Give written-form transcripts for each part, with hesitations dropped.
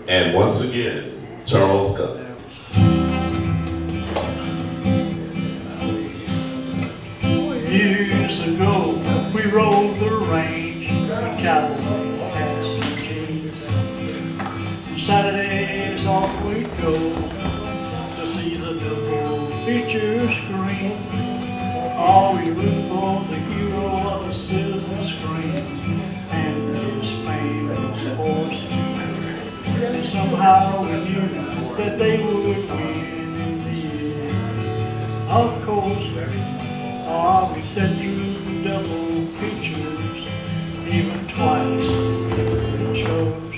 And once again, Charles Gunn. Years ago, we rode the range in Cowboy hats and jeans. Saturdays off we'd go to see the double feature screen. Oh, we root for the hero of the citizen screen and his famous horse. And somehow we knew that they would win in the end. Of course, we said you double features, even twice it shows.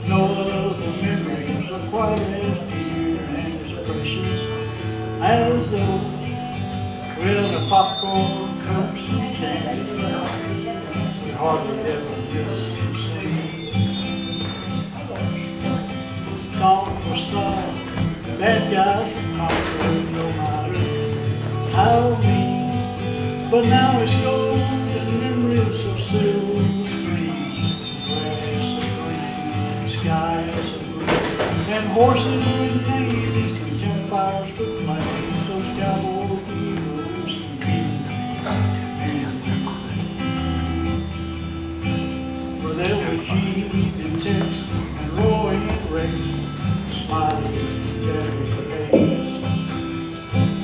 No other memories are quite as dear and as precious as those. Well, the popcorn, cokes, and candy, we hardly ever miss to see. Song for song, bad guys were conquered no matter how mean. But now it's gold and memories of silver screen, grass of green, skies of blue, and horses with names and campfires with flames, those cowboy heroes and but there was Gene and Tex and Roy and Ray, Smiley and Gary Hayes,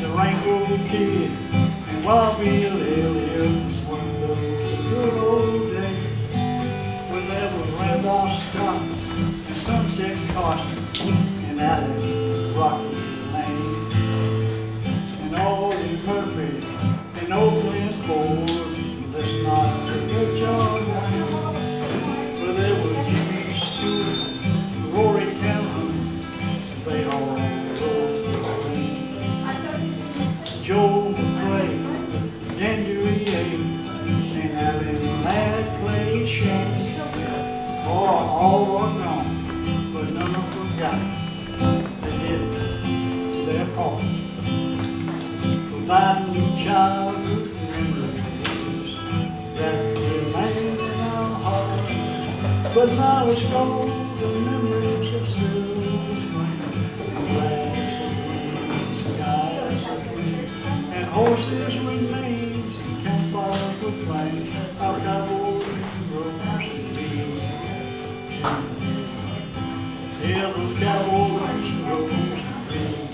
the Rango Kid, and Wild Bill Elliott, one of those good old days when there was Randolph Scott and Sunset Caution and Allen Rocky Lane, and Oldies Murphy and Oakland Ford. Let's not forget John Wayne, but there was Jimmy Stewart, Rory Cameron, they all rode the lane. Joe McRae, Dan Dewey Yates, and Allen Ladd played Shane. All were gone, but none of them forgot. They did their part, providing childhood memories that remain in our hearts. But now it's gone, the memories of silver screens, glass of green, skies of green, and horses with names and campfires with flames, our cowboy heroes and thieves. Yeah, those cowboys and heroes and thieves.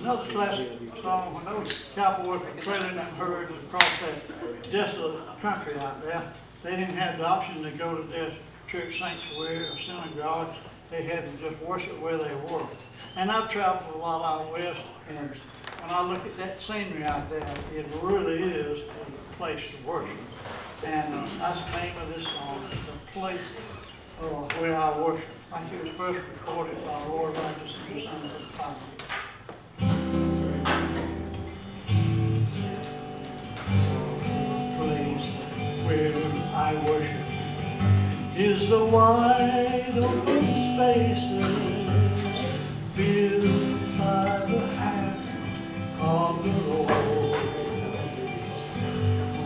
Another classic song, when those cowboys were trailing them herds across that desolate country out there, they didn't have the option to go to their church sanctuary or synagogue. They had to just worship where they were. And I've traveled a lot out west, and when I look at that scenery out there, it really is a place to worship. And that's the name of this song, The Place Where I Worship. I think it was first recorded by Roy Rogers and the Sons of Cowboy. Where I worship is the wide open spaces filled by the hand of the Lord,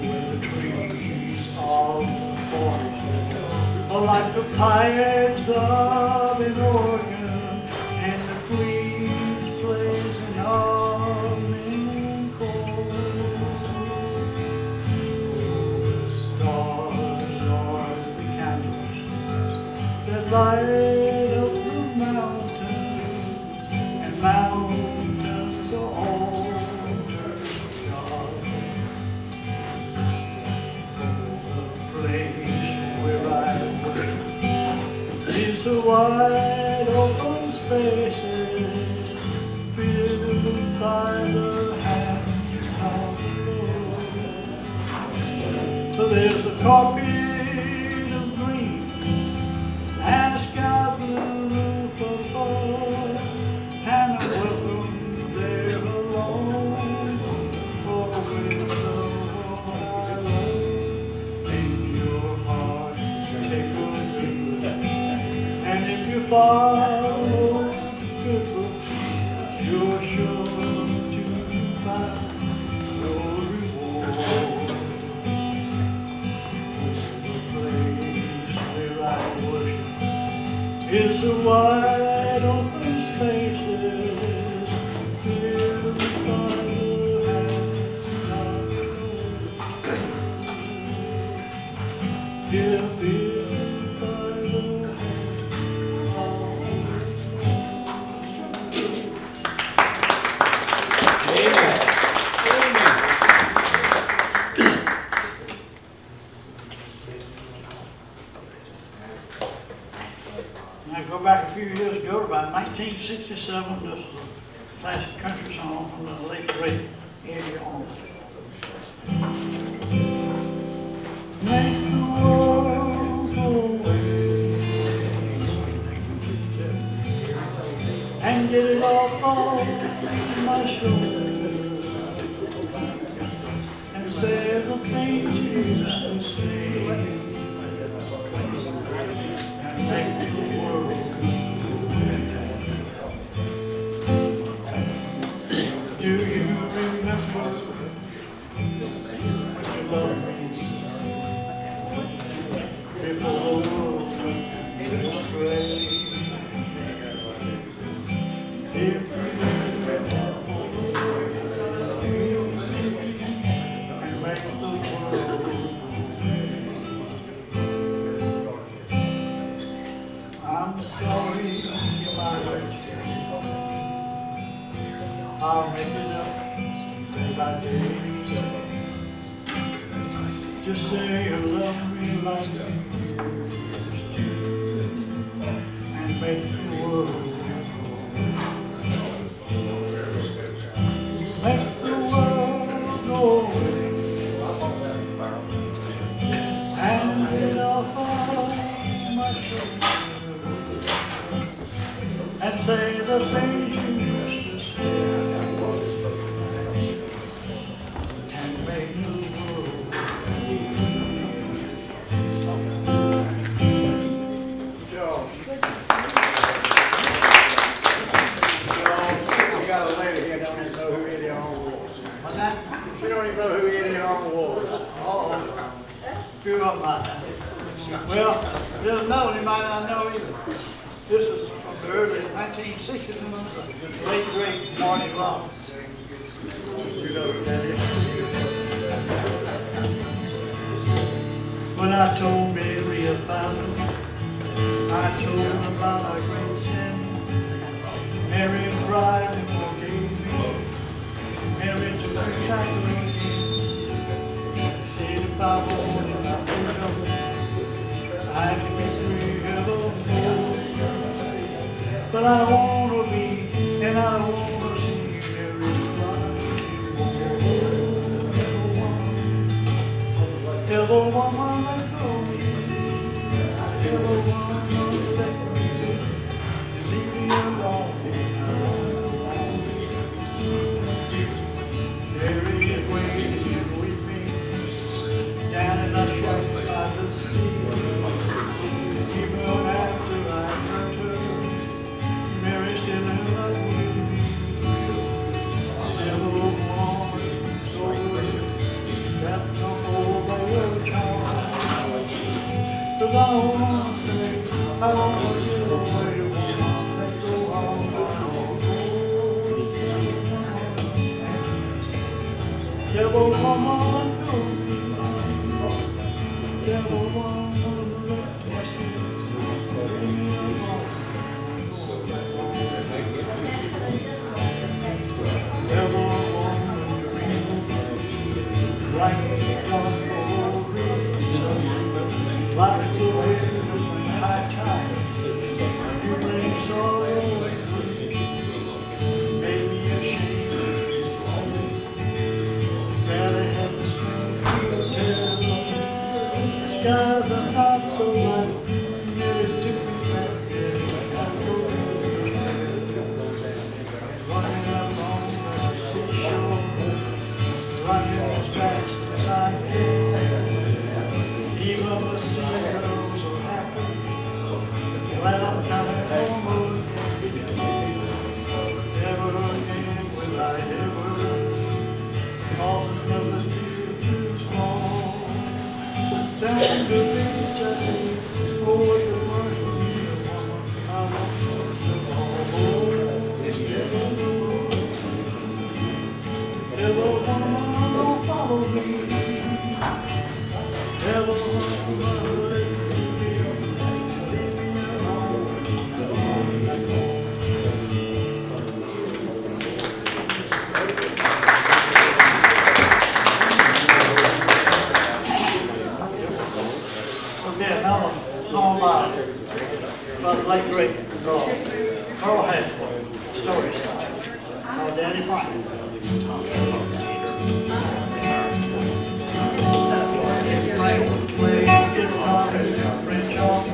where the trees of the forest are like the pipes of an organ, and the breeze plays an harmony chord. Stars are the candles that light up the mountains, and mountains are altars of God. The place wide open spaces filled by the hand of the Lord. So there's a carpet of green and a sky blue roof above, and a welcome there alone for the window I love. In your heart, take a look, and if you follow the book, you're sure to find your reward. The place where I worship is the wide open spaces filled by the hand of the Lord. Here filled by the hand of Now go back a few years ago, about 1967, this is a classic country song from the late great Eddie Arnold. Make the world go away and get it off my shoulders and say the things you used to say and make the world. Do you remember when you loved me before the world went astray? If you and make the world, I'm sorry my way. I'll make it up day by day. Just say you love me like you and make the world. Make the world go away and get off of my shoulders and say the things you used to say. We don't even know who Eddie Arnold was. Uh-oh. Screw up my time. Well, there's another one you might not know either. This is from the early 1960s, the late great Marty Robbins. You know who that is? When I told Mary about it, I told her about our great sin. Mary cried and forgave me. Mary took her shackles again. Said if I wanted, I could go. I could be free of those things. But I don't want to be, and I don't want to see Mary cry. Tell the woman let go. Tell the woman don't let me. Leave me alone. Mary is waiting with me down in the shack by the sea. Even after I hurt her, Mary still in love with me. Never wanted so good that come over your charm. 'Cause I don't want to say, I don't want to get away. Let go all my devil woman, go me. Devil woman, let me see. Devil woman, like the gospel, like the wind of high tide. skies are not so light. It's too fast. Running up on the seashore, running as fast as I can. Even the sailors are happy. Well, I'm coming home again. Never again will I ever call another steer too small. Down to the beach, I think, for the money, I want to go. Never wanna follow me. Never wanna let me be. Leave me alone. Okay, now a song about the late great Carl Hathaway, stories. Daddy Frank. Play guitar, French off,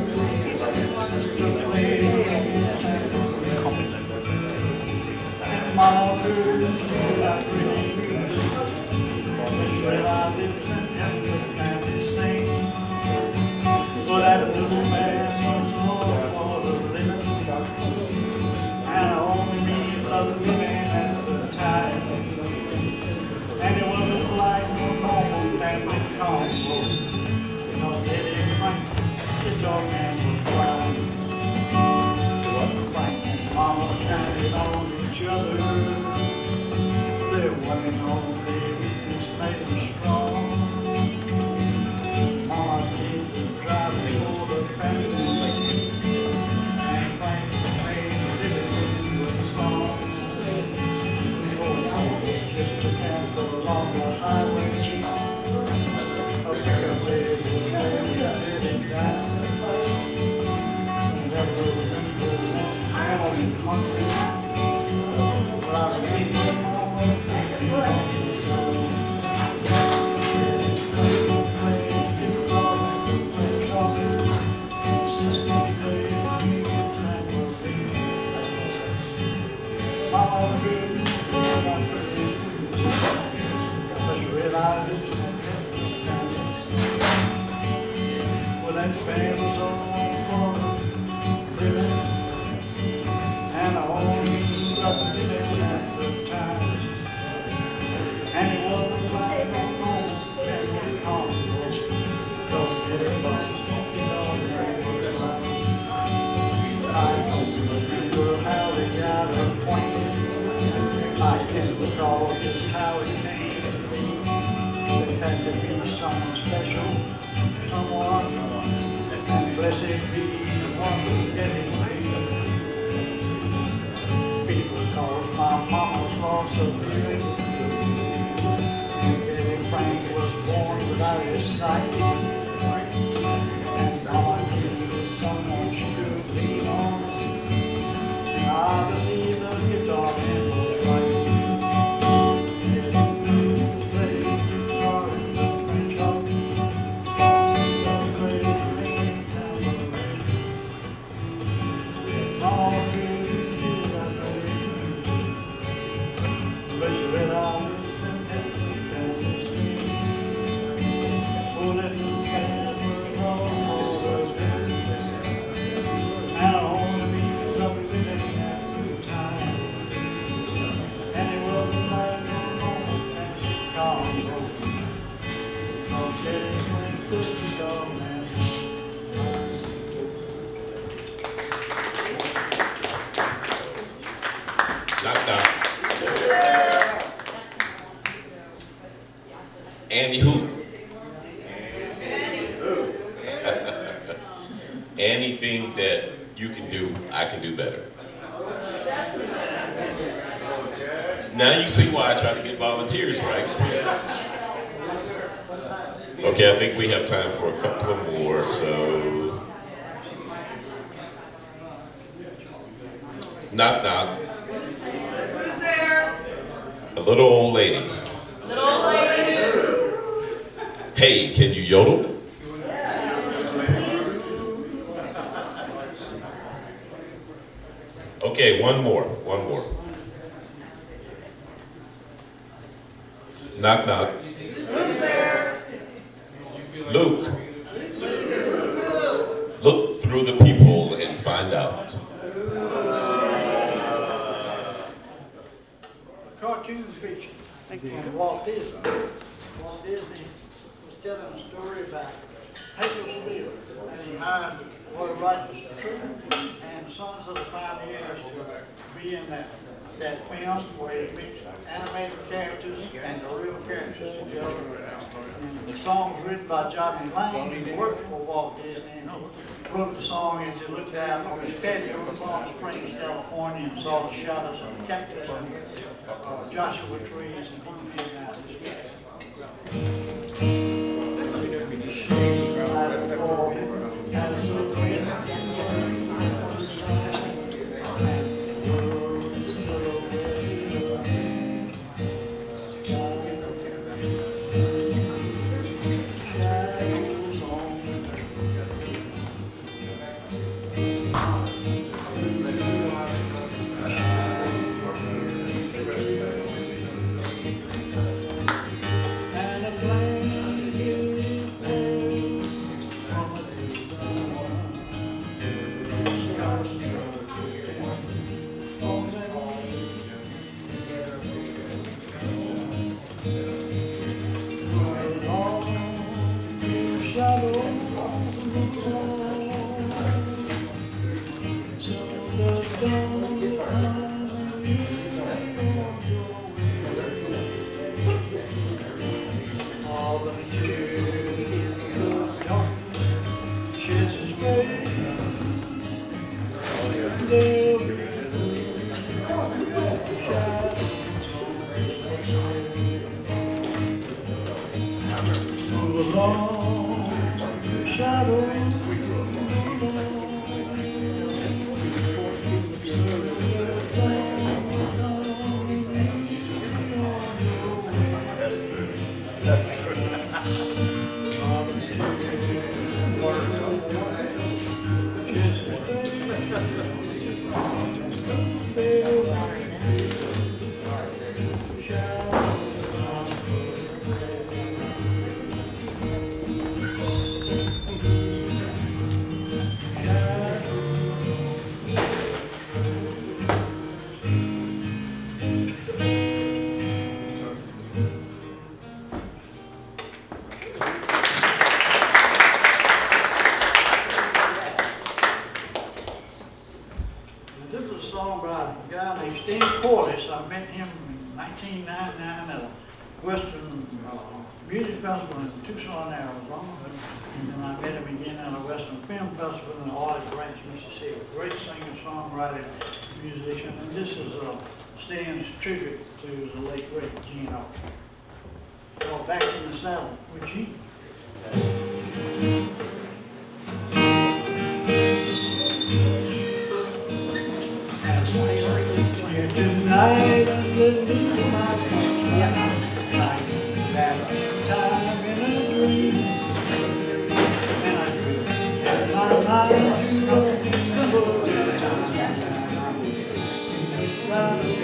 Mama heard and said I really I lived and family sing. But that little man was all for the living, and only me loved me at the time. And it wasn't like no normal family combo, because Daddy Frank, the dog man, was blind. Frank and Mama counted on each other. Their working on babies made them strong. Mama did the driving for the family, and Frank made a living with a song. Just to cancel along the highway, a pickup lady was there with a head down. Never remember that family country, but I remember Mama. Well, that band was all for living, and I only loved it at the time. And it wasn't like no songs that would come, because it was smoking on the I don't remember how they got acquainted. I can recall just how it came to be. There had to be someone special, someone, and blessed be the one who's getting paid. People called my mama's lost a feeling. Daddy Frank was born without his sight, and Mama needed someone she could lean on. And I believe the guitar man was right. Knock, knock. Andy who? Anything that you can do, I can do better. Now you see why I try to get volunteers, right? Okay, I think we have time for a couple of more, so. Knock, knock. Who's there? A little old lady. Little old lady. Hey, can you yodel? Yeah. Okay, one more. Knock, knock. Who's there? Luke. Look through the peephole and find out. Cartoon feature from Walt Disney. Walt Disney was telling a story about Hazelville, and he hired Roy Rogers to treat and Sons of the Pioneers to be in that film where he mixed animated characters and the real characters together. And the song was written by Johnny Lang, who worked for Walt Disney, and he wrote the song as he looked out on his patio in Palm Springs, California, and saw the shadows of the cactus and Joshua trees, and he came out. I met him in 1999 at a Western Music Festival in Tucson, Arizona. And then I met him again at a Western Film Festival in Olive Branch, Mississippi. Great singer, songwriter, musician. And this is Stan's tribute to the late great Gene Autry. Well, back in the saddle with Gene. Tonight I'm living my dream, like that time in a dream. And I dream set my mind to the simple time in the silent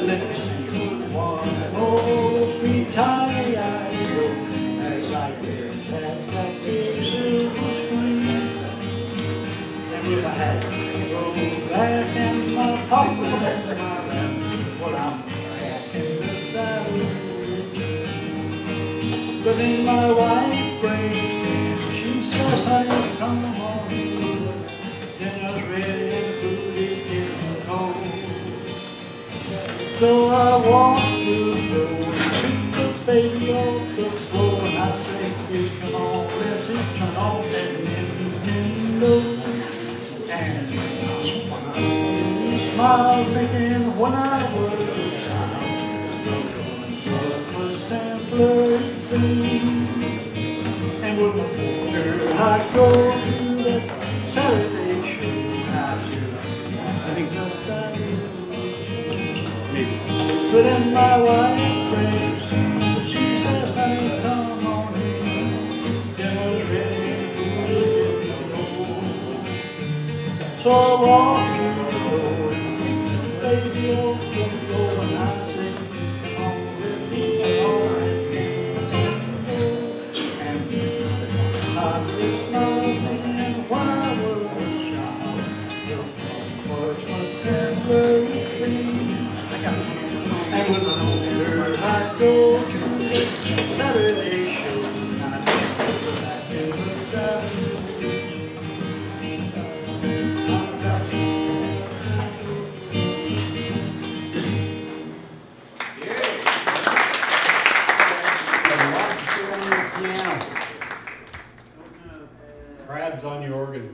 let me sing one more sweet time I go as I get that big silver screen. And with my hat back in my pocket, well, I'm back in the saddle. But then my wife breaks in, she says, "Honey, come on, dinner's ready and food is getting cold." So I walk through the door, pick the baby off the floor, and I say, "Kids, come on, let's eat, turn off that window." And smile thinking when I was a child, what was simpler to see. And with my finger I go to that Saturday show. I think the Saturday. But then my wife prays, she says, "Honey, come on in, dinner's ready, food is getting cold." So I walked to the door, baby opened the door, and I said, come on with me, all right. And I was smiling, and when I was a child, first one said, where you see? And with my older, I'd go to the Saturday show, and I'd go back to the Saturday. Crabs on your organ.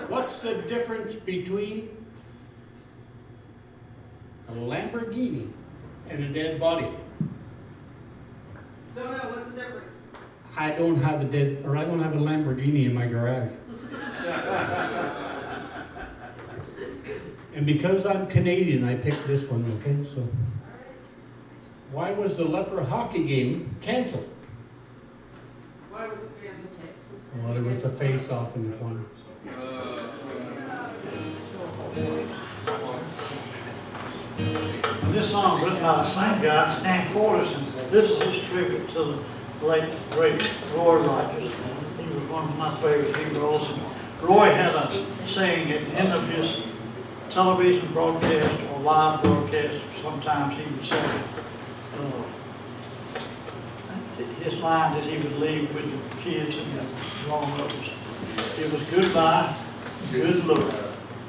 What's the difference between a Lamborghini and a dead body? Don't know, what's the difference? I don't have a Lamborghini in my garage. And because I'm Canadian, I picked this one, okay? So, why was the Leper hockey game canceled? Why was it canceled? Well, there was a face-off in the corner. This song written by the same guy, Stan Forrest. This is his tribute to the late, great Roy Rogers. He was one of my favorite heroes. And Roy had a saying at the end of his television broadcast or live broadcast, sometimes he would say, his line that he would leave with the kids and the grown-ups. It was goodbye, good luck,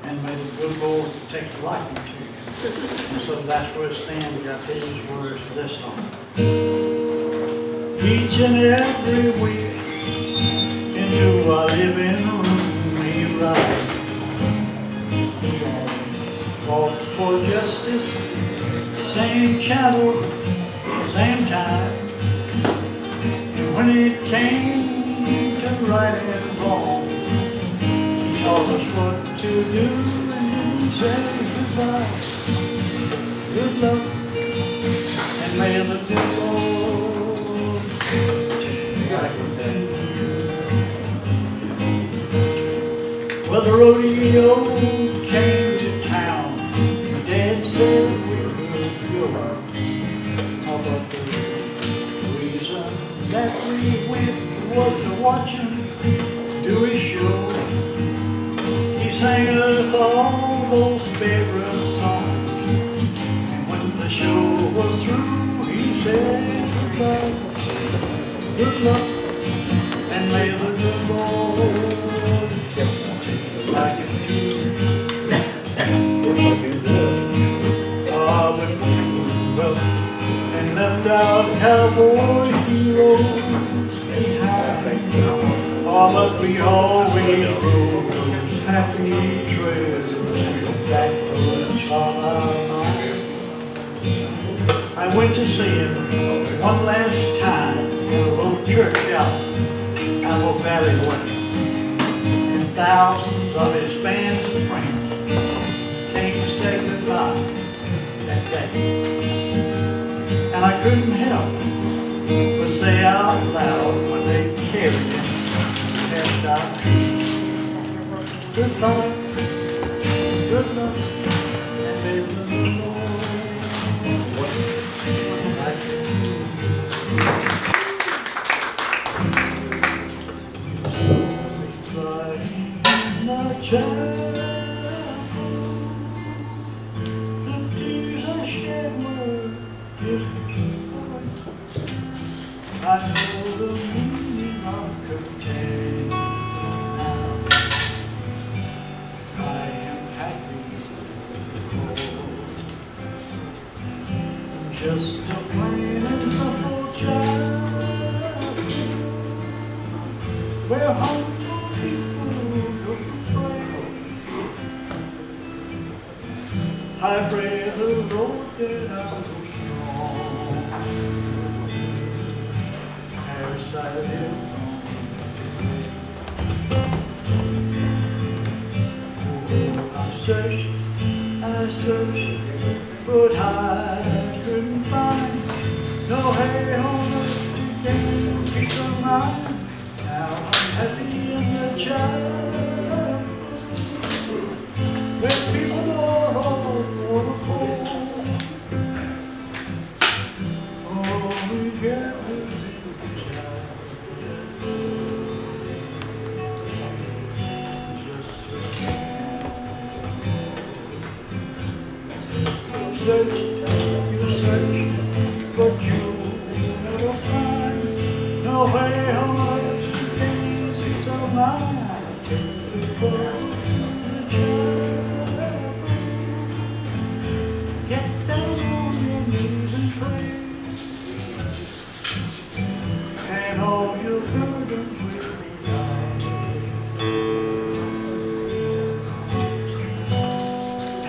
and may the good Lord take a liking to you. And so that's where it stands. We got these words for this song. Each and every week into our living room we ride. Fought for justice, same channel, same time. And when it came to right and wrong, he taught us what to do and he said goodbye. Good luck, and may the good Lord guide you. Well, the rodeo came to town. Dad said we would go. But the reason that we went was to watch him do his show. He sang us all those favorite songs. The show was through, he said goodbye, good luck, and may the good Lord like it too. But well, and left out cowboy heroes behind. But we always rode those happy trails that was on our minds. I went to see him one last time in a little church out of Valley Way. And thousands of his fans and friends came to say goodbye that day. And I couldn't help but say out loud when they carried him past our feet, goodbye, good luck, and may the Lord. My child, the tears I shed were I know the meaning of content now. I am happy, just a plain and simple child, where humble people go to pray. I pray the Lord that I will strong as I live on. Oh, I searched, but I couldn't find no hay on earth to You search, but you never find nowhere else to take so much for get down on your knees and pray, and all your burdens will be light,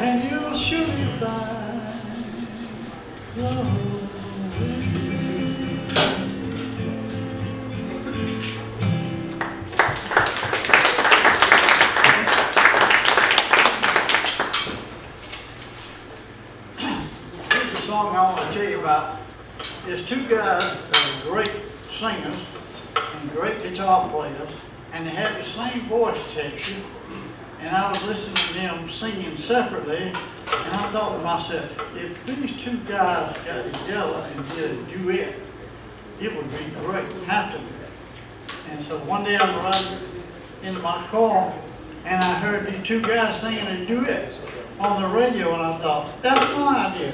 and you'll surely find love. Here's a song I want to tell you about. There's two guys that are great singers and great guitar players, and they have the same voice texture. And I was listening to them singing separately, and I thought to myself, if these two guys got together and did a duet, it would be great, have to be. And so one day I was riding into my car, and I heard these two guys singing a duet on the radio, and I thought, that's my idea.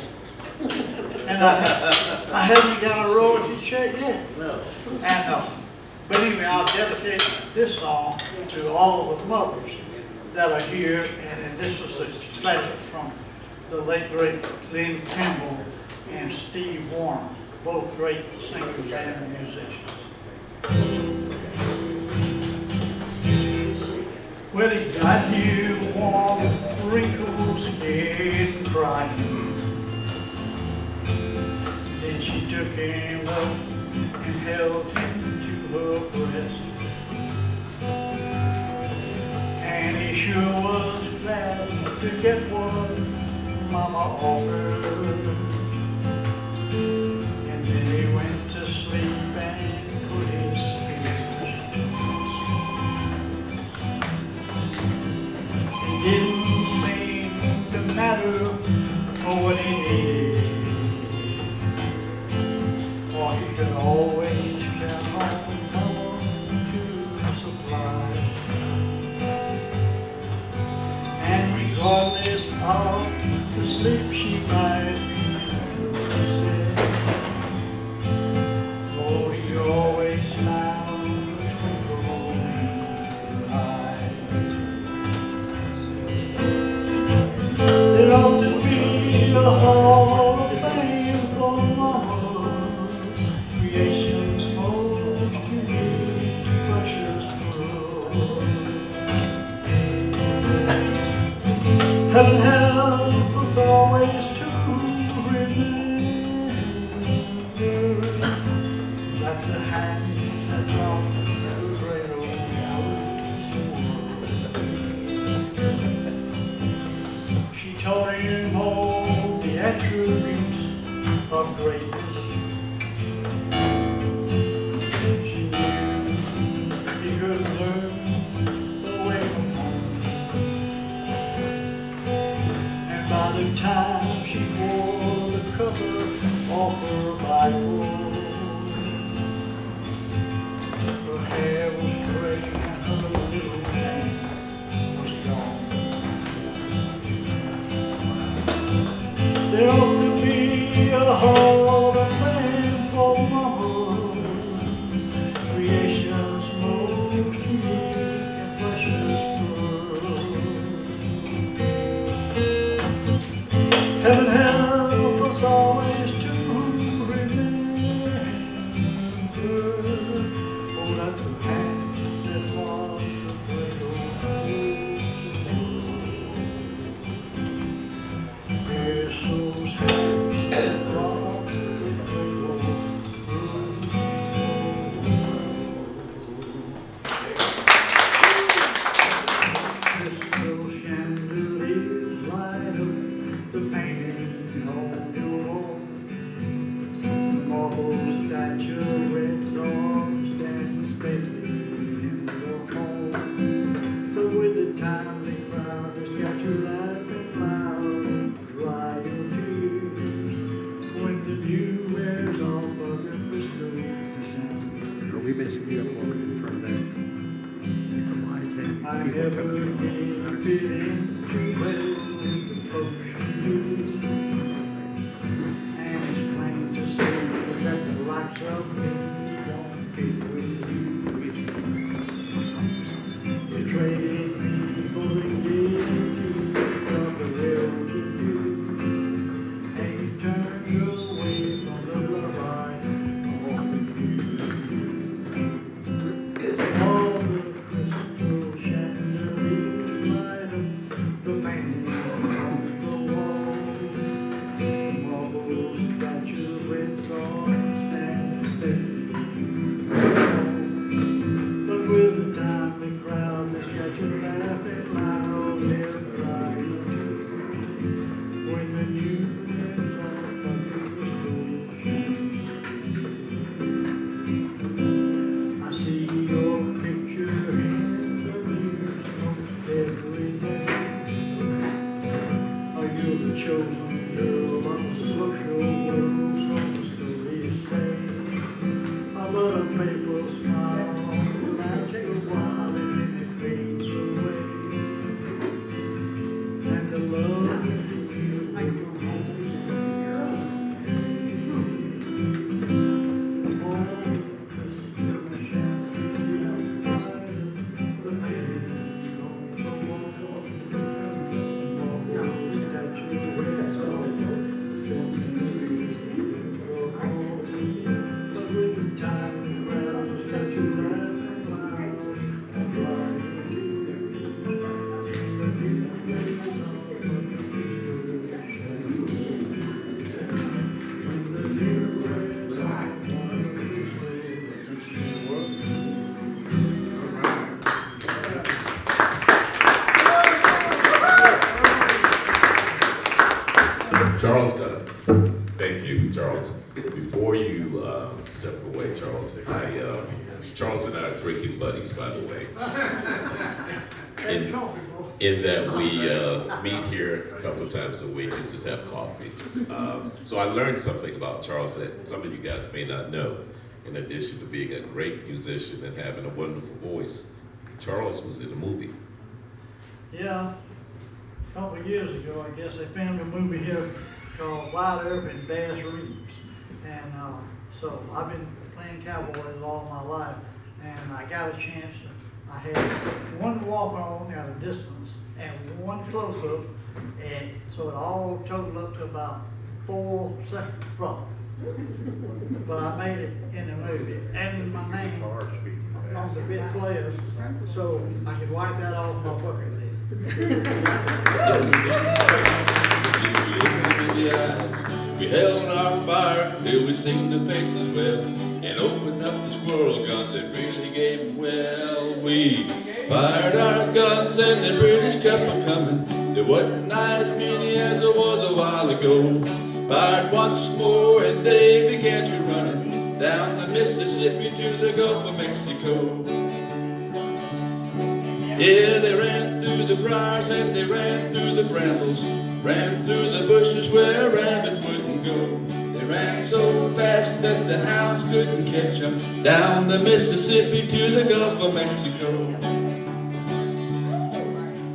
And I hadn't got a royalty check yet. No. And, but anyway, I'll dedicate this song to all of the mothers that are here, and this was a special from the late great Lynn Kimball and Steve Warren, both great singers and musicians. Well, he got here warm, wrinkled, scared, and frightened. Then she took him up and held him to her breast. And he sure was glad to get what Mama offered. And then he went to sleep and put his fears. It didn't seem to matter for what he needed, for he could always count on Mama to supply. And regardless of the sleep she might be oh, he always found a twinkle in her eyes. There ought to be a hall of fame for Mama's, creation's most unique, precious pearl. Heaven helps us always to remember that the hands that brought the cradle out. She taught him all the attributes of greatness. She knew he could learn away from home. By the time she wore the cover off her Bible, her hair was gray and her little name was gone. There ought to be a hall of fame for Mama, creation's most unique and precious pearl. Heaven help us always to remember, oh, that the hands that was the cradle. Yes, those hands that brought the cradle. Crystal chandeliers light up the painting on your wall. Marble statuettes are standing stately in the hall. But with the timely crowd that's got you laughing loud, dry your tears when the view wears off of your crystal. Are we basically up walking in front of that? It's a live thing. I never did fit in too well with the folks you knew. away from the lullaby of all the crystal chandeliers light up the painting on the wall. Marble statues, red songs, and but with the time the crowd, the statue laughing loud, they're crying. When the news on the I see your picture in the news most every day. Are you the chosen girl on the social world? So the stories say. I love a playful smile on the last of while and then it fades away. And the love you Charles Gunn. Thank you, Charles. Before you step away, Charles, Charles and I are drinking buddies, by the way. In that we meet here a couple of times a week and just have coffee. So I learned something about Charles that some of you guys may not know. In addition to being a great musician and having a wonderful voice, Charles was in a movie. Yeah, a couple of years ago, I guess, they filmed a movie here called Wide Open Bass Reeves. And so I've been playing cowboys all my life, and I got a chance. I had one walk on at a distance and one close up, and so it all totaled up to about 4 seconds probably. But I made it in the movie, and my name on the bit players, so I could wipe that off my bucket list. We held our fire till we seen the faces well, and opened up the squirrel guns that really gave them well. We fired our guns and the British kept on coming. There wasn't as many as there was a while ago. Fired once more and they began to run down the Mississippi to the Gulf of Mexico. Yeah, they ran through the briars and they ran through the brambles, ran through the bushes where a rabbit wouldn't go. They ran so fast that the hounds couldn't catch them, down the Mississippi to the Gulf of Mexico.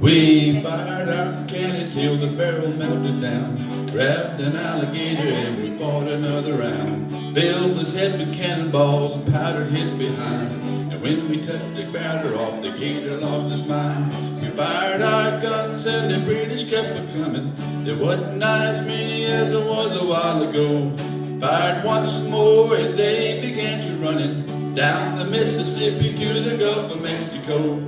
We fired our cannon till the barrel melted down, grabbed an alligator and we fought another round. Filled his head with cannonballs and powdered his behind. And when we touched the batter off, the gator lost his mind. We fired our guns and the British kept a coming. There wasn't as many as there was a while ago. Fired once more and they began to running down the Mississippi to the Gulf of Mexico.